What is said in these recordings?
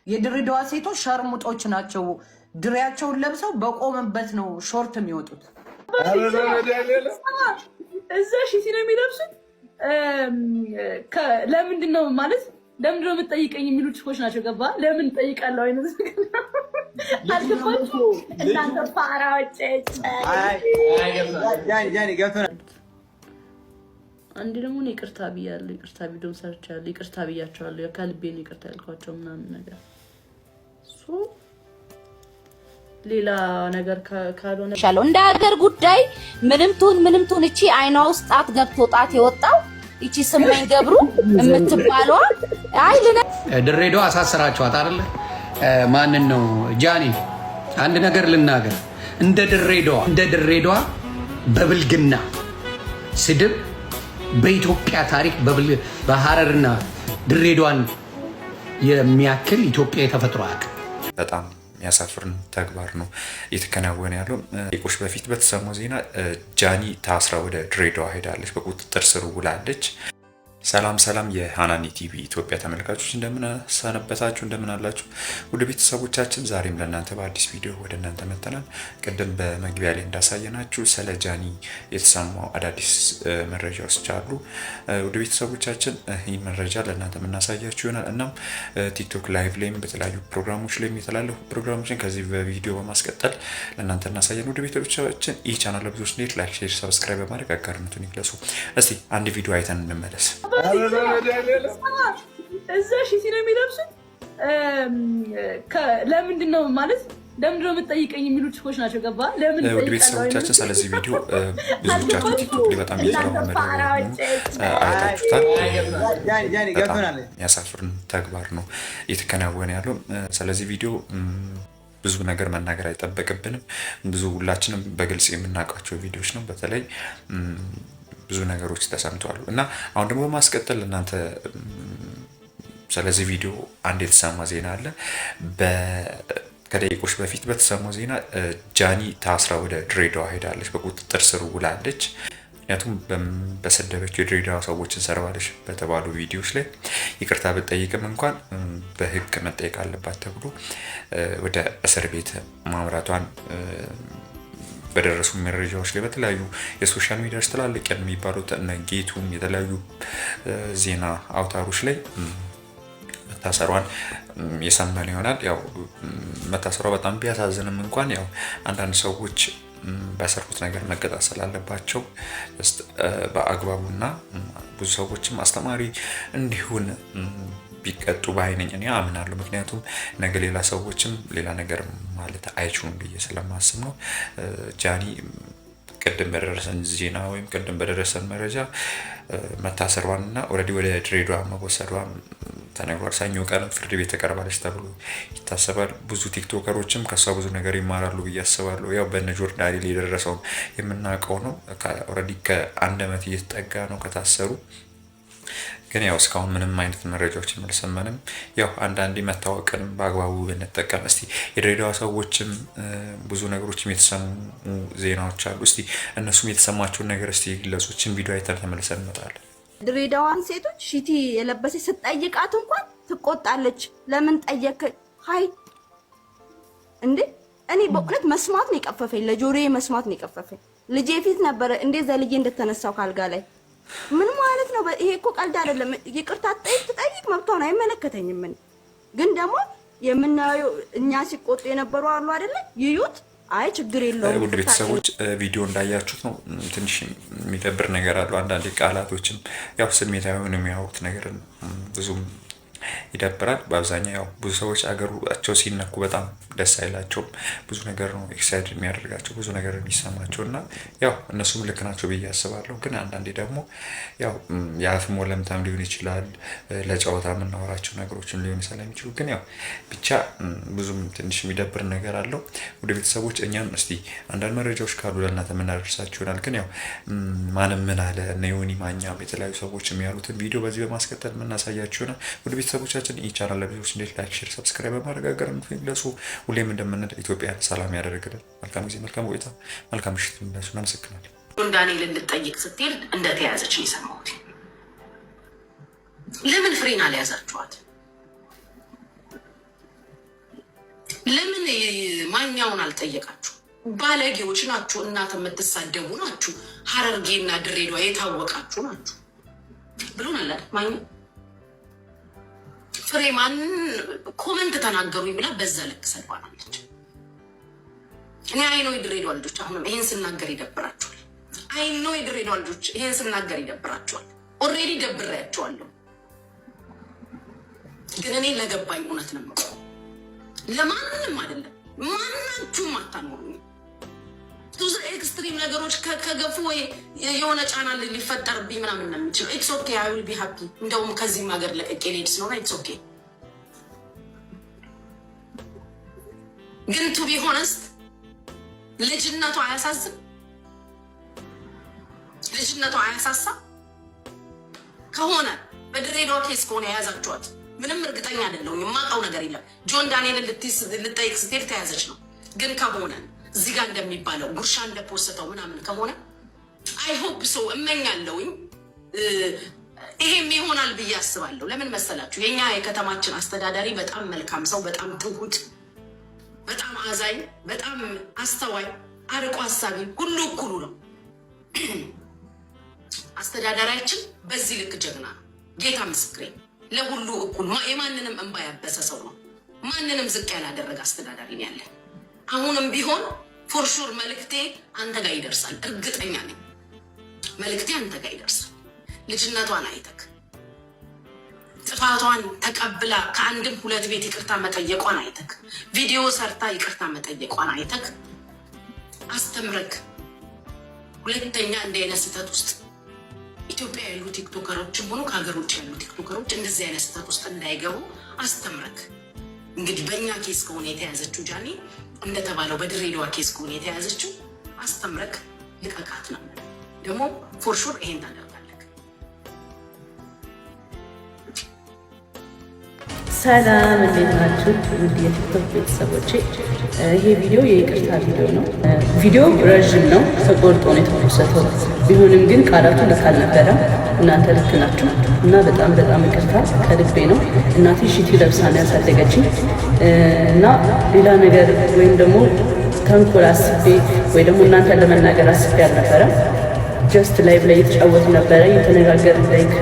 የድሬዳዋ ሴቶች ሸርሙጦች ናቸው። ድሬያቸውን ለብሰው በቆመበት ነው ሾርት የሚወጡት። እዛ ሺቲ ነው የሚለብሱት። ለምንድን ነው ማለት ለምንድን ነው የምትጠይቀኝ የሚሉ ችኮች ናቸው። ገባ ለምን ጠይቃለሁ አይነት አልገባችሁ እናንተ ፋራዎች። አንድ ደግሞ ይቅርታ ብያለሁ፣ ይቅርታ ቪዲዮ ሰርቻለሁ፣ ይቅርታ ብያቸዋለሁ። ከልቤ ነው ይቅርታ ያልኳቸው ምናምን ነገር ሌላ ነገር ካልሆነ እንደ ሀገር ጉዳይ ምንም ትሁን እቺ አይኗ ውስጥ ጣት ገብቶ ጣት የወጣው እቺ ስመኝ ገብሩ የምትባለዋ አይ ድሬዳዋ አሳሰራችኋት አይደለ? ማንን ነው ጃኒ? አንድ ነገር ልናገር። እንደ ድሬዳዋ በብልግና ስድብ በኢትዮጵያ ታሪክ በሐረርና ድሬዳዋን የሚያክል ኢትዮጵያ የተፈጥሮ አያውቅም። በጣም የሚያሳፍር ተግባር ነው እየተከናወነ ያለው። ደቂቆች በፊት በተሰማው ዜና ጃኒ ታስራ ወደ ድሬዳዋ ሄዳለች፣ በቁጥጥር ስር ውላለች። ሰላም የሃናኒ ቲቪ ኢትዮጵያ ተመልካቾች እንደምን ሰነበታችሁ? እንደምን አላችሁ? ወደ ቤተሰቦቻችን ዛሬም ለእናንተ በአዲስ ቪዲዮ ወደ እናንተ መተናል። ቅድም በመግቢያ ላይ እንዳሳየናችሁ ስለ ጃኒ የተሰማው አዳዲስ መረጃዎች አሉ። ወደ ቤተሰቦቻችን ይህ መረጃ ለእናንተ የምናሳያችሁ ይሆናል። እናም ቲክቶክ ላይቭ ላይም በተለያዩ ፕሮግራሞች ላይም የተላለፉ ፕሮግራሞችን ከዚህ በቪዲዮ በማስቀጠል ለእናንተ እናሳያለን። ወደ ቤተሰቦቻችን ይህ ቻናል ለብዙዎች እንዴት ላይክ፣ ሼር፣ ሰብስክራይብ በማድረግ አጋርነቱን ይግለጹ። እስቲ አንድ ቪዲዮ አይተን እንመለስ። እዛ ሺቲ ነው የሚለብሱት። ለምንድን ነው ማለት ለምንድን ነው የምትጠይቀኝ የሚሉ ችኮች ናቸው። ገባ ለምን ወደ ቤተሰቦቻችን ስለዚህ ቪዲዮ ብዙዎቻችሁ ቲክቶክ ላይ በጣም እየተለማመደ አይታችሁታል። በጣም የሚያሳፍር ተግባር ነው እየተከናወነ ያለው። ስለዚህ ቪዲዮ ብዙ ነገር መናገር አይጠበቅብንም። ብዙ ሁላችንም በግልጽ የምናውቃቸው ቪዲዮዎች ነው። በተለይ ብዙ ነገሮች ተሰምተዋል እና አሁን ደግሞ በማስቀጠል እናንተ ስለዚህ ቪዲዮ አንድ የተሰማ ዜና አለ። ከደቂቆች በፊት በተሰማው ዜና ጃኒ ታስራ ወደ ድሬዳዋ ሄዳለች፣ በቁጥጥር ስር ውላለች። ምክንያቱም በሰደበችው የድሬዳዋ ሰዎችን ሰርባለች በተባሉ ቪዲዮዎች ላይ ይቅርታ ብትጠይቅም እንኳን በሕግ መጠየቅ አለባት ተብሎ ወደ እስር ቤት ማምራቷን በደረሱ መረጃዎች ላይ በተለያዩ የሶሻል ሚዲያዎች ትላልቅ የሚባሉት እነ ጌቱም የተለያዩ ዜና አውታሮች ላይ መታሰሯን የሰማን ይሆናል። ያው መታሰሯ በጣም ቢያሳዝንም እንኳን ያው አንዳንድ ሰዎች በሰሩት ነገር መቀጣት ስላለባቸው በአግባቡና ብዙ ሰዎችም አስተማሪ እንዲሆን ቢቀጡ ባይነኝ እኔ አምናለሁ። ምክንያቱም ነገ ሌላ ሰዎችም ሌላ ነገር ማለት አይችሉም ብዬ ስለማስብ ነው። ጃኒ ቅድም በደረሰን ዜና ወይም ቅድም በደረሰን መረጃ መታሰሯንና ኦልሬዲ ወደ ድሬዳዋ መወሰዷ ተነግሯል። ሰኞ ቀን ፍርድ ቤት ተቀርባለች ተብሎ ይታሰባል። ብዙ ቲክቶከሮችም ከሷ ብዙ ነገር ይማራሉ ብዬ አስባለሁ። ያው በነ ጆርዳኒ ላይ የደረሰውን የምናውቀው ነው። ኦልሬዲ ከአንድ ዓመት እየተጠጋ ነው ከታሰሩ። ግን ያው እስካሁን ምንም አይነት መረጃዎችን አልሰማንም። ያው አንዳንዴ መታወቅንም በአግባቡ ብንጠቀም። እስቲ የድሬዳዋ ሰዎችም ብዙ ነገሮችም የተሰሙ ዜናዎች አሉ። እስቲ እነሱም የተሰማቸውን ነገር እስቲ ግለጾችን ቪዲዮ አይተን ተመልሰን እንመጣለን። ድሬዳዋን ሴቶች ሺቲ የለበሰች ስትጠይቃት እንኳን ትቆጣለች። ለምን ጠየቅ? ሃይ እንዴ! እኔ በእውነት መስማት ነው የቀፈፈኝ፣ ለጆሮዬ መስማት ነው የቀፈፈኝ። ልጄ ፊት ነበረ እንዴት ዘልዬ እንደተነሳው ካልጋ ላይ ምን ማለት ነው? ይሄ እኮ ቀልድ አይደለም። ይቅርታ ትጠይቅ መብቷን አይመለከተኝም። ምን ግን ደግሞ የምናየው እኛ ሲቆጡ የነበሩ አሉ አይደለ? ይዩት። አይ ችግር የለውም። ውድ ቤተሰቦች ቪዲዮ እንዳያችሁት ነው። ትንሽ የሚደብር ነገር አለው። አንዳንዴ ቃላቶችም ያው ስሜታዊ ሆነው የሚያወሩት ነገር ብዙም ይደብራል። በአብዛኛው ያው ብዙ ሰዎች አገራቸው ሲነኩ በጣም ደስ አይላቸውም። ብዙ ነገር ነው ኤክሳይድ የሚያደርጋቸው፣ ብዙ ነገር የሚሰማቸው እና ያው እነሱም ልክ ናቸው ብዬ አስባለሁ። ግን አንዳንዴ ደግሞ ያው የአፍ ሞለምታም ሊሆን ይችላል፣ ለጨዋታ የምናወራቸው ነገሮችን ሊሆን ስለሚችሉ ግን ያው ብቻ ብዙም ትንሽ የሚደብር ነገር አለው። ወደ ቤተሰቦች እኛም እስቲ አንዳንድ መረጃዎች ካሉ ለእናንተ የምናደርሳችሁ ይሆናል። ግን ያው ማንም ምን አለ እነ ዮኒ ማኛም የተለያዩ ሰዎች የሚያሉትን ቪዲዮ በዚህ በማስቀጠል የምናሳያችሁ ይሆናል። ወደ ቤተሰቦቻችን ይህ ቻናል ለብዙዎች እንዴት ላይክ፣ ሼር፣ ሰብስክራይብ በማድረግ አጋርነቱን ይግለጹ። ሁሌም እንደምንል ኢትዮጵያን ሰላም ያደርግልን። መልካም ጊዜ፣ መልካም ቆይታ፣ መልካም ምሽት ይሁንላችሁ። እናመሰግናለን። ዳንኤልን ልትጠይቅ ስትሄድ እንደተያዘች ነው የሰማሁት። ለምን ፍሬን አልያዛችኋት? ለምን ማኛውን አልጠየቃችሁ? ባለጌዎች ናችሁ። እናት የምትሳደቡ ናችሁ። ሀረርጌና ድሬዳዋ የታወቃችሁ ናችሁ ብሎን አለ ማኛ። ፍሬማን ኮመንት ተናገሩኝ ብላ በዛ ልክ ሰድባናለች። እኔ አይኖ የድሬዳዋ ልጆች አሁንም ይሄን ስናገር ይደብራችኋል። አይኖ የድሬዳዋ ልጆች ይሄን ስናገር ይደብራችኋል። ኦልሬዲ ደብሬያቸዋለሁ። ግን እኔ ለገባኝ እውነት ነው። ለማንም አይደለም። ማናችሁም አታኖሩኝ። ብዙ ኤክስትሪም ነገሮች ከገፉ ወይ የሆነ ጫና ሊፈጠርብኝ ምናምን ነው የሚችለው። ኢትስ ኦኬ አይ ዊል ቢ ሃፒ። እንደውም ከዚህም ሀገር ለቅቄ ልሄድ ስለሆነ ኢትስ ኦኬ። ግን ቱ ቢ ሆነስት ልጅነቷ አያሳዝም? ልጅነቷ አያሳሳ? ከሆነ በድሬዳዋ ኬስ ከሆነ የያዛችኋት ምንም እርግጠኛ አይደለሁም። የማውቀው ነገር የለም። ጆን ዳንኤልን ልጠይቅ ስትሄድ ተያዘች ነው። ግን ከሆነ እዚህ ጋር እንደሚባለው ጉርሻ እንደፖስተው ምናምን ከሆነ አይ ሆፕ ሶ እመኛለሁኝ። ይሄም ይሆናል ብዬ አስባለሁ። ለምን መሰላችሁ? የኛ የከተማችን አስተዳዳሪ በጣም መልካም ሰው፣ በጣም ትሁት፣ በጣም አዛኝ፣ በጣም አስተዋይ፣ አርቆ ሀሳቢ፣ ሁሉ እኩሉ ነው። አስተዳዳሪያችን በዚህ ልክ ጀግና ነው። ጌታ ምስክሬ፣ ለሁሉ እኩል የማንንም እንባ ያበሰ ሰው ነው። ማንንም ዝቅ ያላደረገ አስተዳዳሪ ነው ያለን። አሁንም ቢሆን ፎርሹር መልእክቴ አንተ ጋር ይደርሳል። እርግጠኛ ነኝ መልእክቴ አንተ ጋር ይደርሳል። ልጅነቷን አይተክ ጥፋቷን ተቀብላ ከአንድም ሁለት ቤት ይቅርታ መጠየቋን አይተክ ቪዲዮ ሰርታ ይቅርታ መጠየቋን አይተክ አስተምረክ ሁለተኛ እንደ አይነት ስህተት ውስጥ ኢትዮጵያ ያሉ ቲክቶከሮችም ሆኑ ከሀገር ውጭ ያሉ ቲክቶከሮች እንደዚህ አይነት ስህተት ውስጥ እንዳይገቡ አስተምረክ። እንግዲህ በእኛ ኬስ ከሆነ የተያዘችው ጃኒ እንደተባለው በድሬዳዋ ኬስ ከሆነ የተያዘችው አስተምረክ ልቀቃት ነው። ደግሞ ፎር ሹር ይሄን ታደርጋለህ። ሰላም፣ እንዴት ናችሁ? ውድ የቲክቶክ ቤተሰቦቼ፣ ይሄ ቪዲዮ የይቅርታ ቪዲዮ ነው። ቪዲዮ ረዥም ነው፣ ተቆርጦ ነው የተፖሰተው። ቢሆንም ግን ቃላቱ ልክ አልነበረም። እናንተ ልክ ናችሁ እና በጣም ይቅርታ ከልቤ ነው። እናቴ ሺቲ ለብሳ ነው ያሳደገችኝ እና ሌላ ነገር ወይም ደግሞ ተንኮል አስቤ ወይ ደግሞ እናንተን ለመናገር አስቤ አልነበረም። ጀስት ላይቭ ላይ የተጫወቱ ነበረ፣ የተነጋገር ላይክ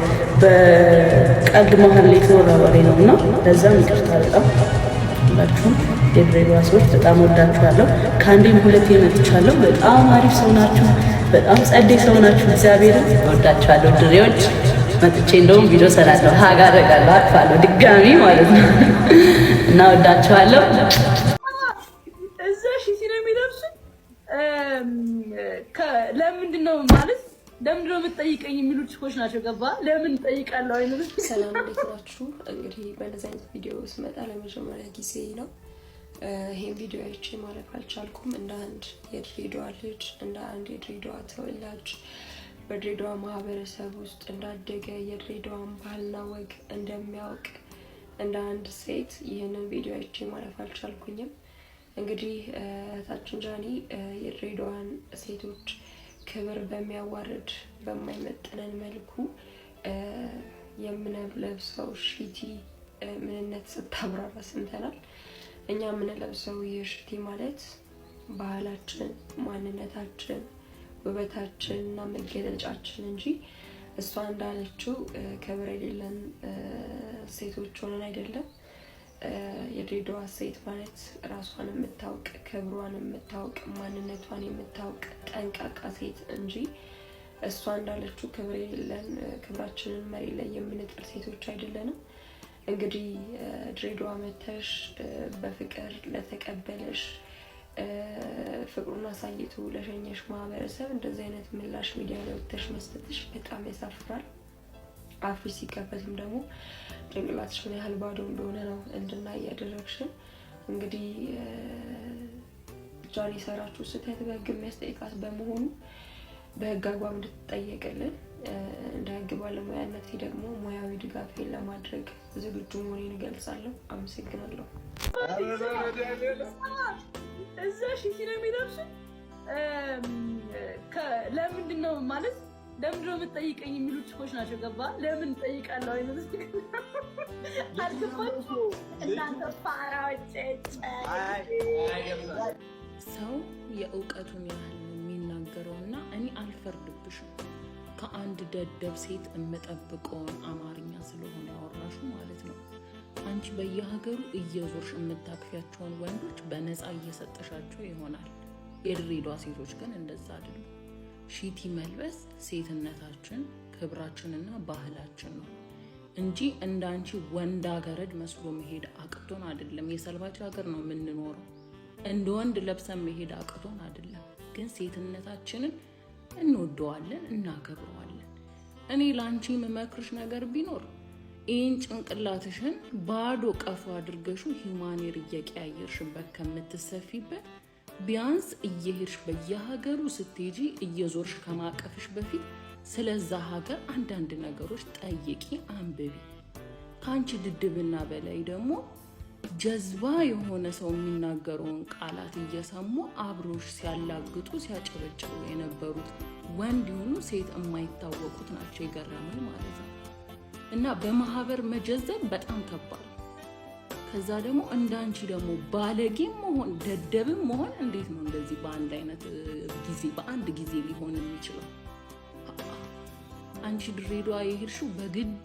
በቀልድ መሀል ላይ የተወራ ወሬ ነው እና ለዛም ይቅርታ በጣም ሁላችሁም የድሬዳዋ ሰዎች በጣም ወዳችኋለሁ። ከአንዴም ሁለቴ መጥቻለሁ። በጣም አሪፍ ሰው ናችሁ፣ በጣም ጸዴ ሰው ናችሁ። እግዚአብሔርን ወዳችኋለሁ ድሬዎች። መጥቼ እንደውም ቪዲዮ ሰራለሁ፣ ሀጋ አደርጋለሁ፣ አቅፋለሁ ድጋሚ ማለት ነው እና ወዳችኋለሁ። እዛ ሺቲ ነው የሚለብሱት። ለምንድን ነው ማለት ለምንድነው የምትጠይቀኝ የሚሉት ሰዎች ናቸው። ገባ? ለምን ጠይቃለሁ አይነት። ሰላም፣ እንዴት ናችሁ? እንግዲህ በእነዚህ አይነት ቪዲዮ ስመጣ ለመጀመሪያ ጊዜ ነው። ይሄን ቪዲዮ አይቼ ማለፍ አልቻልኩም። እንደ አንድ የድሬዳዋ ልጅ፣ እንደ አንድ የድሬዳዋ ተወላጅ፣ በድሬዳዋ ማህበረሰብ ውስጥ እንዳደገ የድሬዳዋን ባህልና ወግ እንደሚያውቅ እንደ አንድ ሴት ይህንን ቪዲዮ አይቼ ማለፍ አልቻልኩኝም። እንግዲህ እህታችን ጃኒ የድሬዳዋን ሴቶች ክብር በሚያዋርድ በማይመጥነን መልኩ የምንለብሰው ሺቲ ምንነት ስታብራራ ሰምተናል። እኛ የምንለብሰው የሺቲ ማለት ባህላችን፣ ማንነታችን፣ ውበታችን እና መገለጫችን እንጂ እሷ እንዳለችው ክብር የሌለን ሴቶች ሆነን አይደለም። የድሬዳዋ ሴት ማለት ራሷን የምታውቅ፣ ክብሯን የምታውቅ፣ ማንነቷን የምታውቅ ጠንቃቃ ሴት እንጂ እሷ እንዳለችው ክብር የሌለን ክብራችንን መሬት ላይ የምንጥል ሴቶች አይደለንም። እንግዲህ ድሬዳዋ መተሽ በፍቅር ለተቀበለሽ ፍቅሩን አሳይቶ ለሸኘሽ ማህበረሰብ እንደዚህ አይነት ምላሽ ሚዲያ ላይ ወጥተሽ መስጠትሽ በጣም ያሳፍራል። አፍሪ ሲከፈትም ደግሞ ጭንቅላትሽ ምን ያህል ባዶ እንደሆነ ነው እንድናይ ያደረግሽን። እንግዲህ ጃኒ ሰራችሁ ስህተት በህግ የሚያስጠይቃት በመሆኑ በህግ አግባብ እንድትጠየቅልን እንደ ህግ ባለሙያነቴ ደግሞ ሙያዊ ድጋፌን ለማድረግ ዝግጁ መሆኔን እገልጻለሁ። አመሰግናለሁ። እዛ ሺቲ ነው የሚለብሱት። ለምንድን ነው ማለት ለምን ነው የምትጠይቀኝ የሚሉ ችኮች ናቸው። ገባ? ለምን ጠይቃለሁ አይነት እናንተ ፋራዎች። ሰው የእውቀቱን ያህል የሚናገረውና እኔ አልፈርድብሽም። ከአንድ ደደብ ሴት የምጠብቀውን አማርኛ ስለሆነ ያወራሹ ማለት ነው። አንቺ በየሀገሩ እየዞርሽ የምታቅፊያቸውን ወንዶች በነፃ እየሰጠሻቸው ይሆናል። የድሬዳዋ ሴቶች ግን እንደዛ አይደሉም። ሺቲ መልበስ ሴትነታችን፣ ክብራችንና ባህላችን ነው እንጂ እንዳንቺ ወንድ አገረድ መስሎ መሄድ አቅቶን አይደለም። የሰልባጭ ሀገር ነው የምንኖረው። እንደ ወንድ ለብሰን መሄድ አቅቶን አይደለም። ግን ሴትነታችንን እንወደዋለን፣ እናከብረዋለን። እኔ ላንቺ የምመክርሽ ነገር ቢኖር ይህን ጭንቅላትሽን ባዶ ቀፎ አድርገሹ ሂማኔር እየቀያየርሽበት ከምትሰፊበት ቢያንስ እየሄድሽ በየሀገሩ ስትሄጂ እየዞርሽ ከማቀፍሽ በፊት ስለዛ ሀገር አንዳንድ ነገሮች ጠይቂ፣ አንብቢ። ከአንቺ ድድብና በላይ ደግሞ ጀዝባ የሆነ ሰው የሚናገረውን ቃላት እየሰሙ አብሮሽ ሲያላግጡ ሲያጨበጭቡ የነበሩት ወንድ ይሁኑ ሴት የማይታወቁት ናቸው። የገረመን ማለት ነው። እና በማህበር መጀዘብ በጣም ከባድ። ከዛ ደግሞ እንዳንቺ ደግሞ ባለጌም መሆን ደደብም መሆን እንዴት ነው እንደዚህ በአንድ ጊዜ ሊሆን የሚችለው? አንቺ ድሬዳዋ የሄድሽው በግድ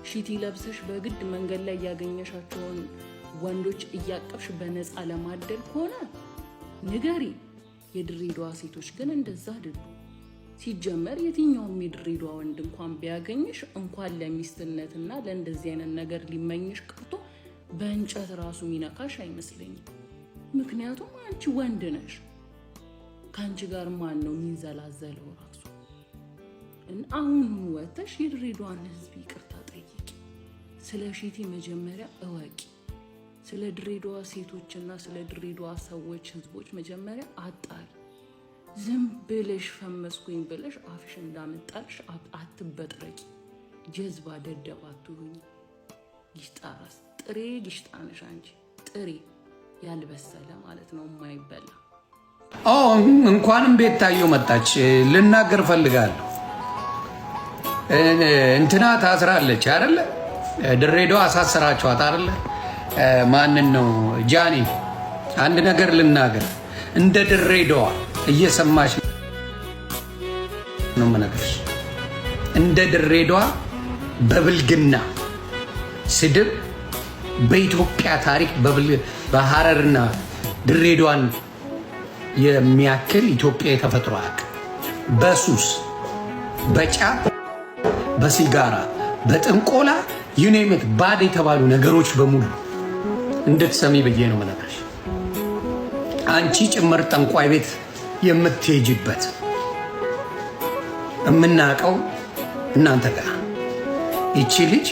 ሺቲ ለብሰሽ በግድ መንገድ ላይ ያገኘሻቸውን ወንዶች እያቀፍሽ በነፃ ለማደል ከሆነ ንገሪ። የድሬዳዋ ሴቶች ግን እንደዛ አይደሉ። ሲጀመር የትኛውም የድሬዳዋ ወንድ እንኳን ቢያገኝሽ እንኳን ለሚስትነትና ለእንደዚህ አይነት ነገር ሊመኝሽ ቀርቶ በእንጨት ራሱ ሚነካሽ አይመስለኝም። ምክንያቱም አንቺ ወንድ ነሽ። ከአንቺ ጋር ማን ነው የሚንዘላዘለው ራሱ? አሁን ወተሽ የድሬዳዋን ህዝብ ይቅርታ ጠይቂ። ስለ ሺቲ መጀመሪያ እወቂ። ስለ ድሬዳዋ ሴቶችና ስለ ድሬዳዋ ሰዎች ህዝቦች መጀመሪያ አጣሪ። ዝም ብለሽ ፈመስኩኝ ብለሽ አፍሽ እንዳመጣልሽ አትበጥረቂ። ጀዝባ ደደብ አትሁኝ። ጊሽጣራስ ጥሬ ጊሽጣነሽ አንቺ ጥሬ ያልበሰለ ማለት ነው የማይበላ። እንኳንም ቤታዮ መጣች። ልናገር ፈልጋለሁ። እንትና ታስራለች አይደለ? ድሬዳዋ አሳሰራችኋት አይደለ? ማንን ነው? ጃኒ። አንድ ነገር ልናገር። እንደ ድሬዳዋ እየሰማሽ ነው የምነግርሽ። እንደ ድሬዳዋ በብልግና ስድብ በኢትዮጵያ ታሪክ በሐረርና ድሬዳዋን የሚያክል ኢትዮጵያ የተፈጥሮ አያውቅም። በሱስ በጫት በሲጋራ በጥንቆላ ዩኔምት ባድ የተባሉ ነገሮች በሙሉ እንድትሰሚ ብዬ ነው የምነግርሽ። አንቺ ጭምር ጠንቋይ ቤት የምትሄጂበት የምናውቀው እናንተ ጋር ይቺ ልጅ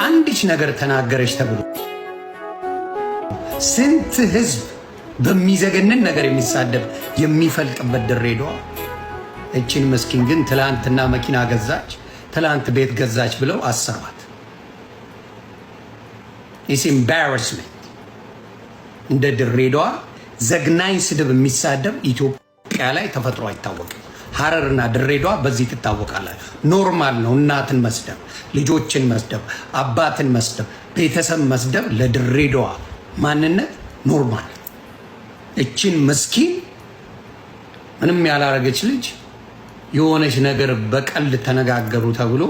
አንዲች ነገር ተናገረች ተብሎ ስንት ህዝብ በሚዘገንን ነገር የሚሳደብ የሚፈልቅበት ድሬዳዋ እቺን መስኪን ግን ትላንትና መኪና ገዛች፣ ትላንት ቤት ገዛች ብለው አሰሯት። ኢትስ ኤምባራስመንት። እንደ ድሬዳዋ ዘግናኝ ስድብ የሚሳደብ ኢትዮጵያ ላይ ተፈጥሮ አይታወቅም። ሐረርና ድሬዳዋ በዚህ ትታወቃላችሁ። ኖርማል ነው። እናትን መስደብ፣ ልጆችን መስደብ፣ አባትን መስደብ፣ ቤተሰብ መስደብ ለድሬዳዋ ማንነት ኖርማል። እችን መስኪን ምንም ያላረገች ልጅ የሆነች ነገር በቀልድ ተነጋገሩ ተብሎ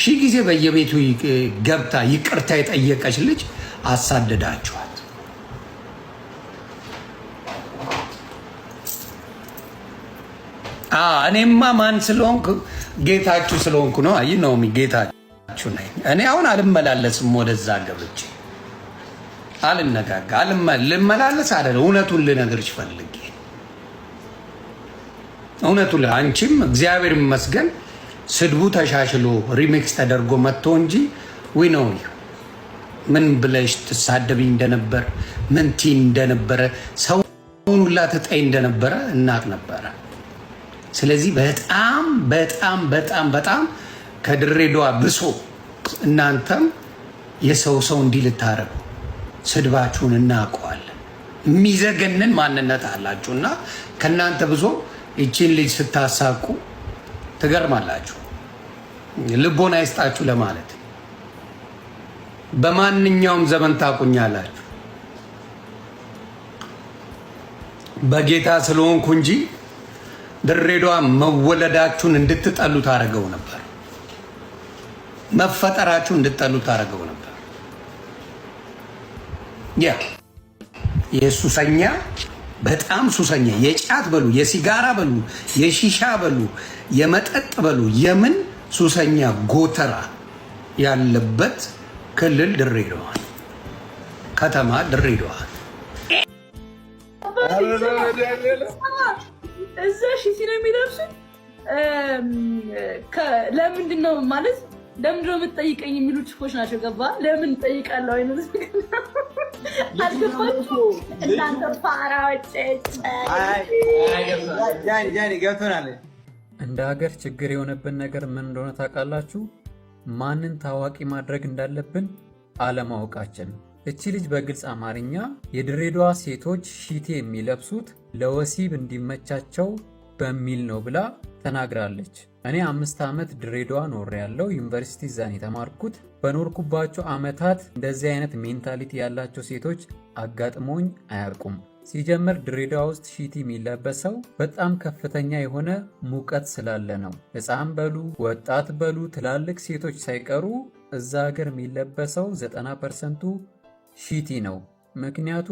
ሺህ ጊዜ በየቤቱ ገብታ ይቅርታ የጠየቀች ልጅ አሳደዳችኋት። እኔማ ማን ስለሆንኩ ጌታችሁ ስለሆንኩ ነው። አይ ነው ጌታችሁ ነኝ። እኔ አሁን አልመላለስም ወደዛ ገብቼ አልነጋጋ ልመላለስ አይደል። እውነቱን ልነግርሽ ፈልጌ እውነቱን አንቺም እግዚአብሔር ይመስገን ስድቡ ተሻሽሎ ሪሚክስ ተደርጎ መጥቶ እንጂ ዊ ነው ምን ብለሽ ትሳደብኝ እንደነበር ምን ቲ እንደነበረ ሰውን ሁላ ትጠይ እንደነበረ እናቅ ነበረ። ስለዚህ በጣም በጣም በጣም በጣም ከድሬዳዋ ብሶ እናንተም የሰው እንዲህ ልታረጉ ስድባችሁን እናውቀዋለን። የሚዘገንን ማንነት አላችሁና ከእናንተ ብዙ እቺን ልጅ ስታሳቁ ትገርማላችሁ። ልቦና ይስጣችሁ ለማለት በማንኛውም ዘመን ታቁኛላችሁ። በጌታ ስለሆንኩ እንጂ ድሬዳዋ መወለዳችሁን እንድትጠሉ ታደርገው ነበር። መፈጠራችሁን እንድትጠሉ ታደርገው ነበር። ያ የሱሰኛ በጣም ሱሰኛ የጫት በሉ የሲጋራ በሉ የሺሻ በሉ የመጠጥ በሉ የምን ሱሰኛ ጎተራ ያለበት ክልል ድሬዳዋ ከተማ ድሬዳዋ እዛ ሺቲ ነው የሚለብሱት። ለምንድን ነው ማለት ለምንድን ነው የምትጠይቀኝ የሚሉ ችኮች ናቸው። ገባ ለምን እጠይቃለሁ አይነት አልገባችሁ እናንተ ፋራዎች። ገብቶናል። እንደ ሀገር ችግር የሆነብን ነገር ምን እንደሆነ ታውቃላችሁ? ማንን ታዋቂ ማድረግ እንዳለብን አለማወቃችን። እቺ ልጅ በግልጽ አማርኛ የድሬዳዋ ሴቶች ሺቲ የሚለብሱት ለወሲብ እንዲመቻቸው በሚል ነው ብላ ተናግራለች። እኔ 5 ዓመት ድሬዳዋ ኖሬያለሁ። ዩኒቨርሲቲ እዛን የተማርኩት። በኖርኩባቸው ዓመታት እንደዚህ አይነት ሜንታሊቲ ያላቸው ሴቶች አጋጥሞኝ አያውቁም። ሲጀምር ድሬዳዋ ውስጥ ሺቲ የሚለበሰው በጣም ከፍተኛ የሆነ ሙቀት ስላለ ነው። ሕፃን በሉ ወጣት በሉ ትላልቅ ሴቶች ሳይቀሩ እዛ ሀገር የሚለበሰው 90%ቱ ሺቲ ነው። ምክንያቱ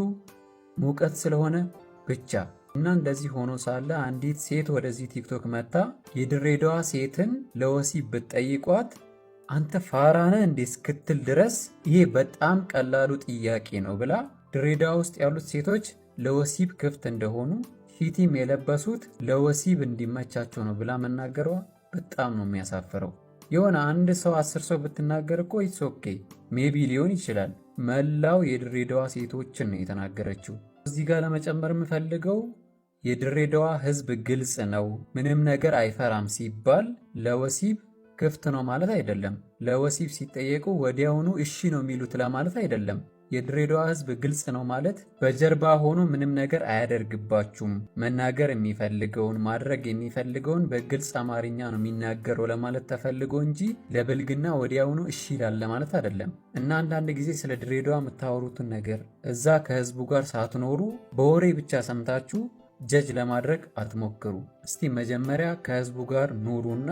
ሙቀት ስለሆነ ብቻ። እና እንደዚህ ሆኖ ሳለ አንዲት ሴት ወደዚህ ቲክቶክ መታ የድሬዳዋ ሴትን ለወሲብ ብትጠይቋት አንተ ፋራነ እንዴ እስክትል ድረስ ይሄ በጣም ቀላሉ ጥያቄ ነው ብላ ድሬዳዋ ውስጥ ያሉት ሴቶች ለወሲብ ክፍት እንደሆኑ ሺቲም የለበሱት ለወሲብ እንዲመቻቸው ነው ብላ መናገሯ በጣም ነው የሚያሳፍረው። የሆነ አንድ ሰው 10 ሰው ብትናገር እኮ ኢትስ ኦኬ ሜቢ ሊሆን ይችላል። መላው የድሬዳዋ ሴቶችን ነው የተናገረችው። እዚህ ጋር ለመጨመር የምፈልገው የድሬዳዋ ሕዝብ ግልጽ ነው፣ ምንም ነገር አይፈራም ሲባል ለወሲብ ክፍት ነው ማለት አይደለም። ለወሲብ ሲጠየቁ ወዲያውኑ እሺ ነው የሚሉት ለማለት አይደለም። የድሬዳዋ ሕዝብ ግልጽ ነው ማለት በጀርባ ሆኖ ምንም ነገር አያደርግባችሁም። መናገር የሚፈልገውን ማድረግ የሚፈልገውን በግልጽ አማርኛ ነው የሚናገረው ለማለት ተፈልጎ እንጂ ለብልግና ወዲያውኑ እሺ ይላል ለማለት አይደለም። እና አንዳንድ ጊዜ ስለ ድሬዳዋ የምታወሩትን ነገር እዛ ከሕዝቡ ጋር ሳትኖሩ በወሬ ብቻ ሰምታችሁ ጀጅ ለማድረግ አትሞክሩ። እስቲ መጀመሪያ ከሕዝቡ ጋር ኑሩና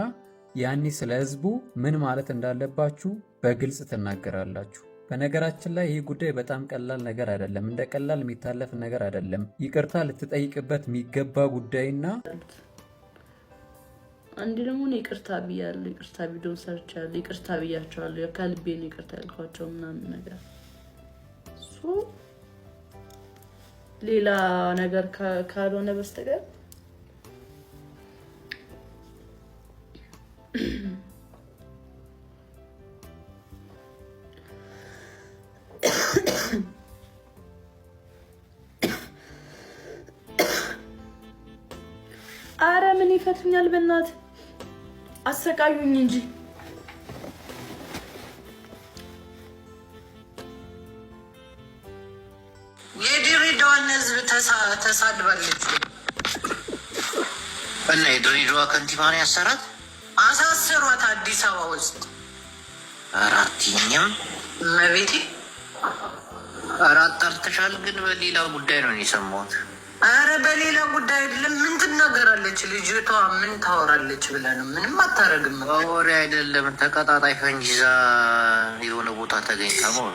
ያኔ ስለ ሕዝቡ ምን ማለት እንዳለባችሁ በግልጽ ትናገራላችሁ። በነገራችን ላይ ይህ ጉዳይ በጣም ቀላል ነገር አይደለም። እንደ ቀላል የሚታለፍ ነገር አይደለም። ይቅርታ ልትጠይቅበት የሚገባ ጉዳይና አንድ ደግሞ ይቅርታ ብያለሁ፣ ይቅርታ ቪዲዮ ሰርቻለሁ፣ ይቅርታ ብያቸዋለሁ፣ ከልቤ ነው ይቅርታ ያልኳቸው ምናምን ነገር ሌላ ነገር ካልሆነ በስተቀር አረ ምን ይፈቱኛል? በእናት አሰቃዩኝ እንጂ የድሬዳዋን ሕዝብ ተሳድባለች እና የድሬዳዋ ከንቲባን ያሰራት አሳሰሯት አዲስ አበባ ውስጥ። አራትኛም መቤቴ አራት ጠርተሻል፣ ግን በሌላ ጉዳይ ነው የሰማሁት። አረ በሌላ ጉዳይ አይደለም። ምን ትናገራለች ልጅቷ? ምን ታወራለች ብለህ ነው? ምንም አታረግም። ወሬ አይደለም፣ ተቀጣጣይ ፈንጂ ይዛ የሆነ ቦታ ተገኝታ ነው።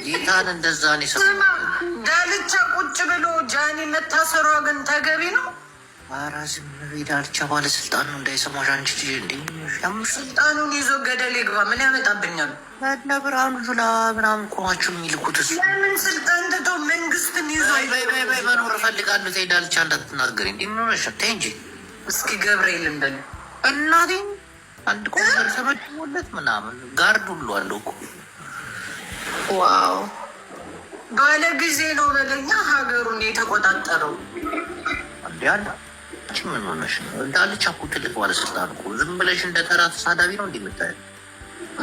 ጌታን እንደዛ ነው የሰማሁት። ዳልቻ ቁጭ ብሎ ጃኒ መታሰሯ ግን ተገቢ ነው? ኧረ ዝም በይ፣ ዳልቻ ባለስልጣን ነው እንዳይሰማሽ አንቺ ልጅ። ስልጣኑን ይዞ ገደል ይግባ። ምን ያመጣብኛል? እነ ብርሃኑ ጁላ ምናምን እኮ ናቸው የሚልኩት። እሱ ለምን ስልጣን ትቶ መንግስትን ይዞ በይ መኖር እፈልጋለሁ። ተይ ዳልቻ እንዳትናገሪ። እንዲ ሆነሽ ተይ እንጂ እስኪ ገብርኤል እንደል እናቴ አንድ ቆንሰል ተመድቦለት ምናምን ጋርድ ሁሉ አለው እኮ። ዋው ባለ ጊዜ ነው በለኛ ሀገሩን የተቆጣጠረው። እንዲ አለ ምን ሆነሽ ነው? ዳልቻ እኮ ትልቅ ባለስልጣን እኮ። ዝም ብለሽ እንደ ተራ ተሳዳቢ ነው እንዲ የምታየው።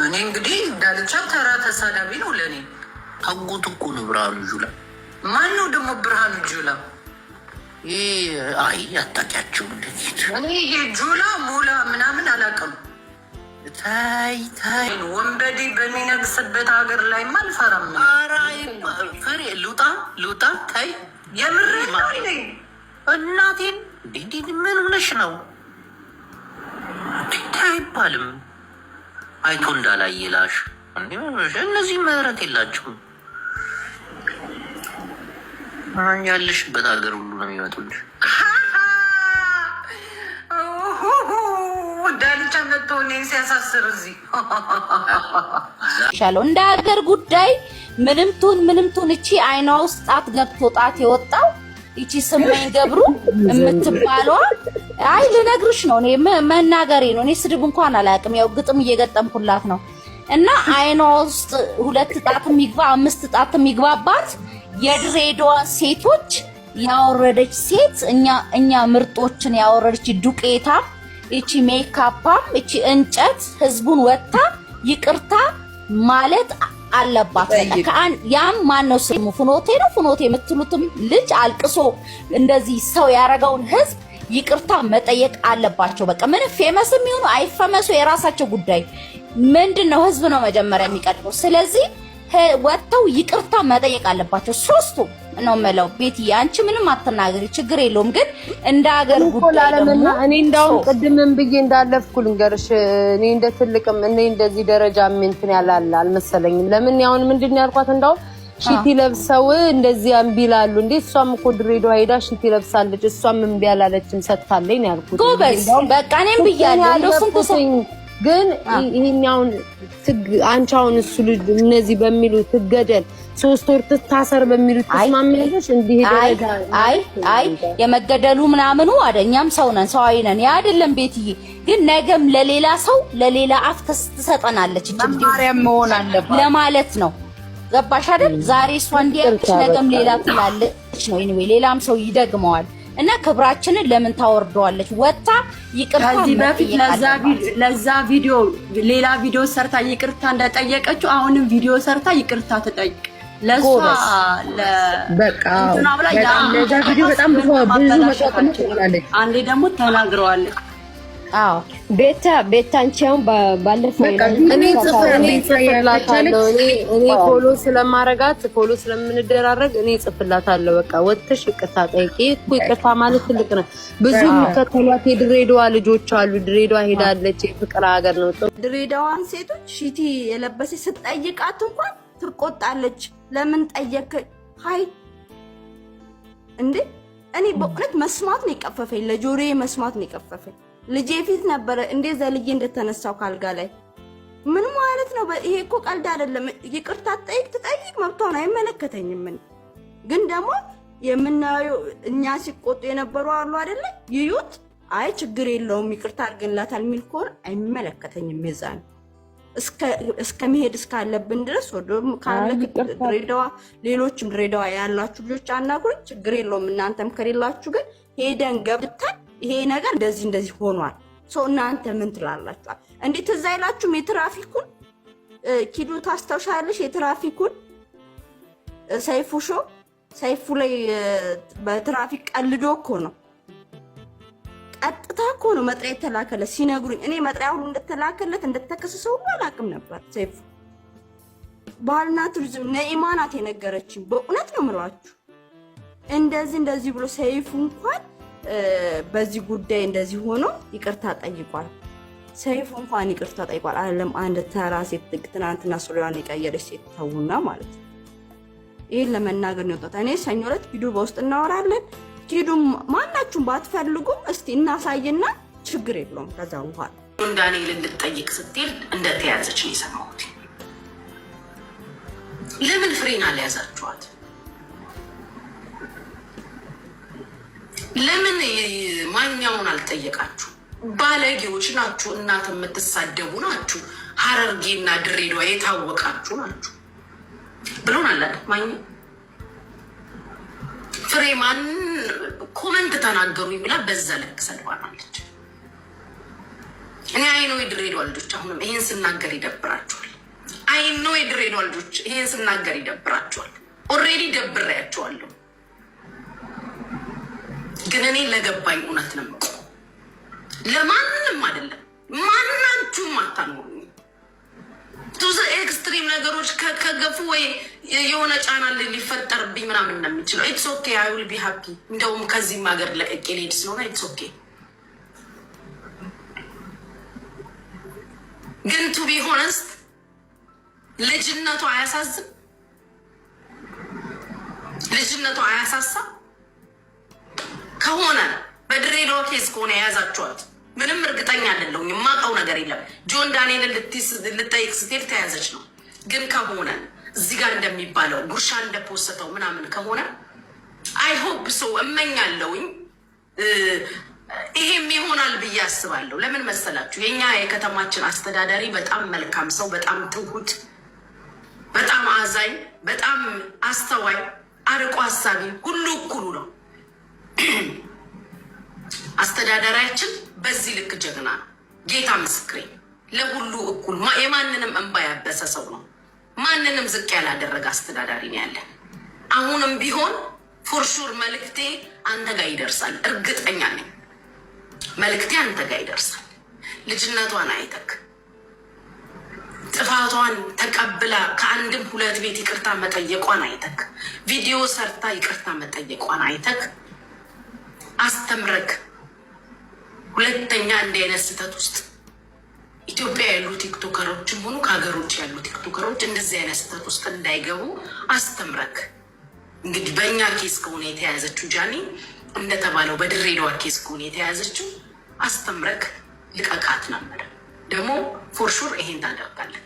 እኔ እንግዲህ ዳልቻ ተራ ተሳዳቢ ነው ለእኔ። ታጉት እኮ ነው ብርሃኑ ጁላ። ማነው ደግሞ ብርሃኑ ጁላ? አይ አታውቂያቸውም? እኔ የጁላ ሙላ ምናምን አላውቅም። ታይ ወንበዴ በሚነግስበት ሀገር ላይ አልፈራም። ፍሬ ሉጣ ታይ የምሬ እናቴን እንዴ ምን ሆነሽ ነው? አይባልም አይቶ እንዳላየላሽ እነዚህ ምህረት የላቸውም። ያለሽበት ሀገር ሁሉ ነው የሚመጡልሽ። ዳልቻ መጥቶ እኔን ሲያሳስር እዚህ ሻለው እንደ ሀገር ጉዳይ ምንም ቱን እቺ አይኗ ውስጥ ጣት ገብቶ ጣት የወጣው እቺ ስመኝ ገብሩ የምትባለው አይ ልነግርሽ ነው። እኔ መናገሬ ነው። እኔ ስድብ እንኳን አላውቅም። ያው ግጥም እየገጠምኩላት ነው። እና አይኗ ውስጥ 2 ጣት የሚግባ 5 ጣት የሚግባባት የድሬዳዋ ሴቶች ያወረደች ሴት እኛ ምርጦችን ያወረደች ዱቄታ እቺ ሜካፓም እቺ እንጨት ህዝቡን ወጣ ይቅርታ ማለት አለባት። ያም ማን ነው ስሙ? ፍኖቴ ነው። ፍኖቴ የምትሉትም ልጅ አልቅሶ እንደዚህ ሰው ያረጋውን ህዝብ ይቅርታ መጠየቅ አለባቸው። በቃ ምን ፌመስም ይሁኑ አይፈመሱ የራሳቸው ጉዳይ። ምንድነው ህዝብ ነው መጀመሪያ የሚቀድመው። ስለዚህ ወጥተው ይቅርታ መጠየቅ አለባቸው ሶስቱ ነው የምለው። ቤትዬ አንቺ ምንም አትናገሪ ችግር የለውም። ግን እንደ ሀገር ጉዳይ ደግሞ እኔ እንዳውም ቅድምም ብዬ እንዳለፍኩ ልንገርሽ፣ እኔ እንደ ትልቅም እኔ እንደዚህ ደረጃ እንትን ያላል አልመሰለኝም። ለምን ያውን ምንድነው ያልኳት እንዳው ሺቲ ለብሰው እንደዚህ አምቢላሉ እንዴ? እሷም እኮ ድሬዳዋ ሄዳ ሺቲ ለብሳለች። እሷም እምቢ አላለችም ሰጥታለኝ ነው ያልኩት። ጎበዝ በቃ እኔም ብያለሁ። እንደው ስንት ሰው ግን ይሄኛውን አንቻውን እሱ ልጅ እነዚህ በሚሉ ትገደል 3 ወር ትታሰር በሚሉ ተስማምነሽ እንዲህ ደረጃ አይ የመገደሉ ምናምኑ አደኛም ሰው ነን ሰው አይነን ያ አይደለም። ቤትዬ ግን ነገም ለሌላ ሰው ለሌላ አፍ ትሰጠናለች ማርያም መሆን አለባት ለማለት ነው። ገባሽ አይደል? ዛሬ እሷ እንዲያልሽ ነገም ሌላ ትላለች ነው። ኤኒዌይ ሌላም ሰው ይደግመዋል። እና ክብራችንን ለምን ታወርደዋለች? ወጣ ይቅርታ ከዚህ በፊት ለዛ ቪዲዮ ሌላ ቪዲዮ ሰርታ ይቅርታ እንደጠየቀችው አሁንም ቪዲዮ ሰርታ ይቅርታ ትጠይቅ። ለሷ በቃ ለዛ ቪዲዮ በጣም ብዙ መጣጣም ትላለች። አንዴ ደግሞ ተናግረዋለች። አዎ ቤታ አንቺው ባለፈው እኔ ጽፍላታለሁ። እኔ ፎሎ ስለማረጋት ፎሎ ስለምንደራረግ እኔ ጽፍላታለሁ። በቃ ወጥተሽ ይቅርታ ጠይቂ። ይቅርታ ማለት ትልቅ ነው። ብዙ የሚከተሏት የድሬዳዋ ልጆች አሉ። ድሬዳዋ ሄዳለች። የፍቅር ሀገር ነው። ድሬዳዋን ሴቶች ሺቲ የለበሰች ስትጠይቃት እንኳን ትቆጣለች። ለምን ጠየቅ? ሃይ እንዴ እኔ በእውነት መስማት ነው የቀፈፈኝ። ለጆሮዬ መስማት ነው የቀፈፈኝ። ልጄ ፊት ነበረ እንዴት ዘልዬ እንደተነሳው ካልጋ ላይ ምን ማለት ነው? ይሄ እኮ ቀልድ አይደለም። ይቅርታ ትጠይቅ መብቷ ነው። አይመለከተኝም። ምን ግን ደግሞ የምናየው እኛ ሲቆጡ የነበሩ አሉ አይደለ? ይዩት። አይ ችግር የለውም ይቅርታ አድርገንላታል የሚል ከሆነ አይመለከተኝም። የዛን እስከ መሄድ እስካለብን ድረስ ወደም ካለ ድሬዳዋ ሌሎችም ድሬዳዋ ያላችሁ ልጆች አናግሩኝ። ችግር የለውም። እናንተም ከሌላችሁ ግን ሄደን ገብተን ይሄ ነገር እንደዚህ ሆኗል እናንተ ምን ትላላችሁ? እንዴት እዛ አይላችሁም? የትራፊኩን ኪዱ ታስተውሻለሽ? የትራፊኩን ሰይፉ ላይ በትራፊክ ቀልዶ እኮ ነው። ቀጥታ እኮ ነው መጥሪያ የተላከለት ሲነግሩኝ። እኔ መጥሪያ ሁሉ እንደተላከለት እንደተከሰሰው ሁሉ አላውቅም ነበር። ሰይፉ ባህልና ቱሪዝም ነኢማ ናት የነገረችኝ። በእውነት ነው የምላችሁ። እንደዚህ ብሎ ሰይፉ እንኳን በዚህ ጉዳይ እንደዚህ ሆኖ ይቅርታ ጠይቋል። ሰይፉ እንኳን ይቅርታ ጠይቋል። አይደለም አንድ ተራ ሴት ትናንትና ሱሪዋን የቀየረች ሴት ተውና ማለት ነው። ይሄን ለመናገር ነው የወጣሁት። እኔ ሰኞ ዕለት ቪዲዮ በውስጥ እናወራለን። ኪዱ ማናችሁም ባትፈልጉም እስቲ እናሳይና ችግር የለውም። ከዛ በኋላ ዳንኤልን ልትጠይቅ ስትል እንደተያዘች ነው የሰማሁት። ለምን ፍሬን አልያዛችኋት? ለምን ማንኛውን አልጠየቃችሁ? ባለጌዎች ናችሁ። እናት የምትሳደቡ ናችሁ። ሀረርጌና ድሬዳዋ የታወቃችሁ ናችሁ ብሎን አለ ማኝ ፍሬማን ኮመንት ተናገሩኝ ብላ በዛ ልክ ሰድባናለች። እኔ አይኖ የድሬዳዋ ልጆች አሁንም ይሄን ስናገር ይደብራችኋል። አይኖ የድሬዳዋ ልጆች ይሄን ስናገር ይደብራችኋል። ኦልሬዲ ደብሬያቸዋለሁ። ግን እኔ ለገባኝ እውነት ነው ለማንንም አይደለም። ማናችሁም አታኖሩኝ። ቱዘ ኤክስትሪም ነገሮች ከገፉ ወይ የሆነ ጫና ሊፈጠርብኝ ምናምን ነው የሚችለው። ኢትስ ኦኬ አይ ዊል ቢ ሃፒ። እንደውም ከዚህም ሀገር ለቅቄ ልሄድ ስለሆነ ኢትስ ኦኬ። ግን ቱ ቢ ሆነስት ልጅነቱ አያሳዝም? ልጅነቱ አያሳሳ? ከሆነ በድሬዳዋ ኬዝ ከሆነ የያዛችኋት ምንም እርግጠኛ አይደለሁም። የማውቀው ነገር የለም። ጆን ዳንኤልን ልጠይቅ ስትሄድ ተያዘች ነው። ግን ከሆነ እዚህ ጋር እንደሚባለው ጉርሻ እንደፖሰተው ምናምን ከሆነ አይ ሆፕ ሶ እመኛለሁኝ። ይሄም ይሆናል ብዬ አስባለሁ። ለምን መሰላችሁ? የኛ የከተማችን አስተዳዳሪ በጣም መልካም ሰው፣ በጣም ትሁት፣ በጣም አዛኝ፣ በጣም አስተዋይ፣ አርቆ ሀሳቢ፣ ሁሉ እኩሉ ነው። አስተዳዳሪያችን በዚህ ልክ ጀግና ነው። ጌታ ምስክሬ፣ ለሁሉ እኩል የማንንም እንባ ያበሰ ሰው ነው። ማንንም ዝቅ ያላደረገ አስተዳዳሪ ነው ያለን። አሁንም ቢሆን ፎርሹር መልክቴ አንተ ጋር ይደርሳል። እርግጠኛ ነኝ መልክቴ አንተ ጋር ይደርሳል። ልጅነቷን አይተክ ጥፋቷን ተቀብላ ከአንድም ሁለት ቤት ይቅርታ መጠየቋን አይተክ ቪዲዮ ሰርታ ይቅርታ መጠየቋን አይተክ አስተምረክ ሁለተኛ እንደ አይነት ስህተት ውስጥ ኢትዮጵያ ያሉ ቲክቶከሮችም ሆኑ ከሀገሮች ያሉ ቲክቶከሮች እንደዚህ አይነት ስህተት ውስጥ እንዳይገቡ አስተምረክ። እንግዲህ በእኛ ኬስ ከሆነ የተያዘችው ጃኒ እንደተባለው በድሬዳዋ ኬስ ከሆነ የተያዘችው አስተምረክ ልቀቃት ነበር። ደግሞ ፎርሹር ይሄን ታደርጋለህ።